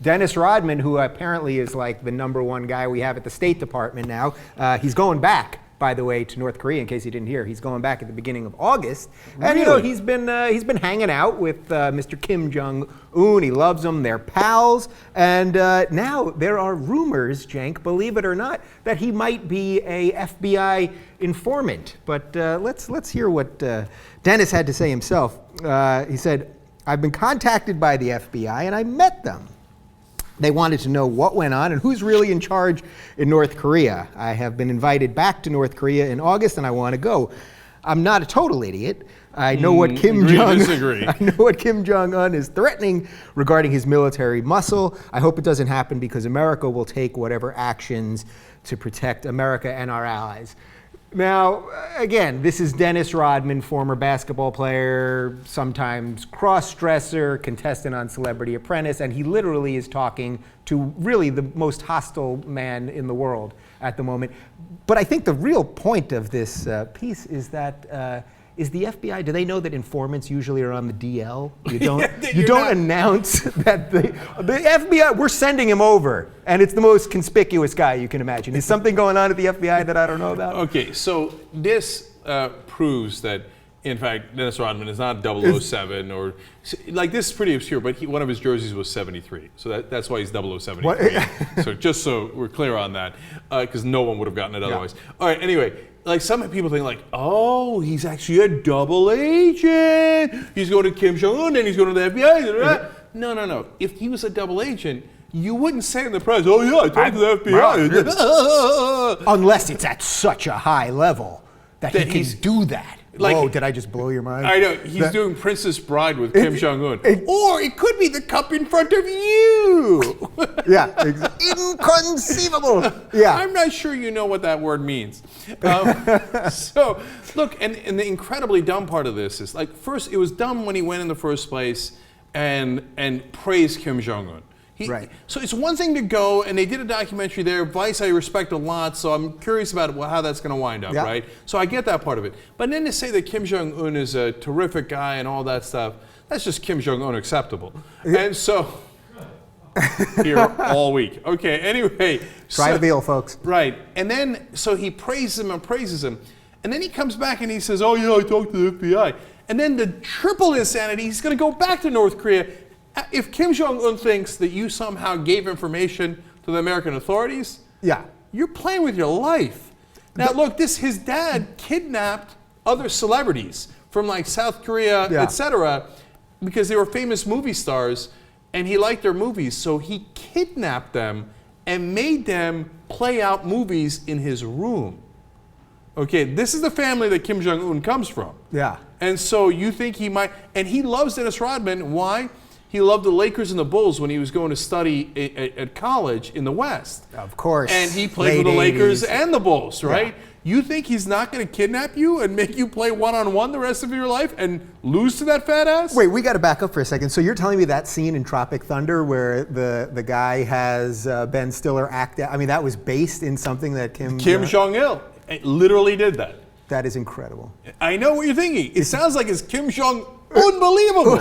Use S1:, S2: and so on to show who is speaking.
S1: Dennis Rodman, who apparently is like the #1 guy we have at the State Department now, he's going back, by the way, to North Korea. In case you didn't hear, he's going back at the beginning of August. And
S2: really?
S1: he's been hanging out with Mr. Kim Jong-un. He loves him. They're pals. And now there are rumors, Cenk, believe it or not, that he might be a FBI informant. But let's hear what Dennis had to say himself. He said, "I've been contacted by the FBI and I met them. They wanted to know what went on and who's really in charge in North Korea. I have been invited back to North Korea in August and I want to go. I'm not a total idiot. I know what Kim Jong-un is threatening regarding his military muscle. I hope it doesn't happen because America will take whatever actions to protect America and our allies." Now, again, this is Dennis Rodman, former basketball player, sometimes cross-dresser, contestant on Celebrity Apprentice, and he literally is talking to really the most hostile man in the world at the moment. But I think the real point of this piece is that is the FBI, do they know that informants usually are on the DL? You don't announce that the FBI, we're sending him over, and it's the most conspicuous guy you can imagine. Is something going on at the FBI that I don't know about?
S2: Okay, so this proves that, in fact, Dennis Rodman is not 007 or, like, this is pretty obscure, but one of his jerseys was 73. So that's why he's 0073. So just so we're clear on that, because no one would have gotten it otherwise. Yeah. All right, anyway. Like, some people think, like, oh, he's actually a double agent. He's going to Kim Jong-un and he's going to the FBI. No. If he was a double agent, you wouldn't say in the press, oh, yeah, I talked to the FBI.
S1: Unless it's at such a high level that he can do that. Like, whoa, did I just blow your mind?
S2: I know. He's doing Princess Bride with Kim Jong-un. Or it could be the cup in front of you.
S1: Yeah. Inconceivable. Yeah.
S2: I'm not sure you know what that word means. So, look, and the incredibly dumb part of this is, like, first, it was dumb when he went in the first place and praised Kim Jong-un.
S1: Right.
S2: So it's one thing to go, and they did a documentary there. Vice I respect a lot, so I'm curious about how that's going to wind up, right? So I get that part of it. But then to say that Kim Jong-un is a terrific guy and all that stuff, that's just Kim Jong-un acceptable. And so, here all week. Okay, anyway.
S1: Try the veal, folks.
S2: Right. And then, so he praises him and praises him. And then he comes back and he says, oh, yeah, I talked to the FBI. And then to triple insanity, he's going to go back to North Korea. If Kim Jong-un thinks that you somehow gave information to the American authorities, you're playing with your life. Now, look, his dad kidnapped other celebrities from, like, South Korea, etc., because they were famous movie stars, and he liked their movies. So he kidnapped them and made them play out movies in his room. Okay, this is the family that Kim Jong-un comes from.
S1: Yeah.
S2: And so you think he might, and he loves Dennis Rodman. Why? He loved the Lakers and the Bulls when he was going to study at college in the West.
S1: Of course.
S2: And he played with the Lakers and the Bulls, right? Yeah. You think he's not going to kidnap you and make you play one-on-one the rest of your life and lose to that fat ass?
S1: Wait, we got to back up for a second. So you're telling me that scene in Tropic Thunder where the guy has Ben Stiller act out, I mean, that was based in something that Kim
S2: Jong-il literally did that.
S1: That is incredible.
S2: I know what you're thinking. It sounds like it's Kim Jong unbelievable.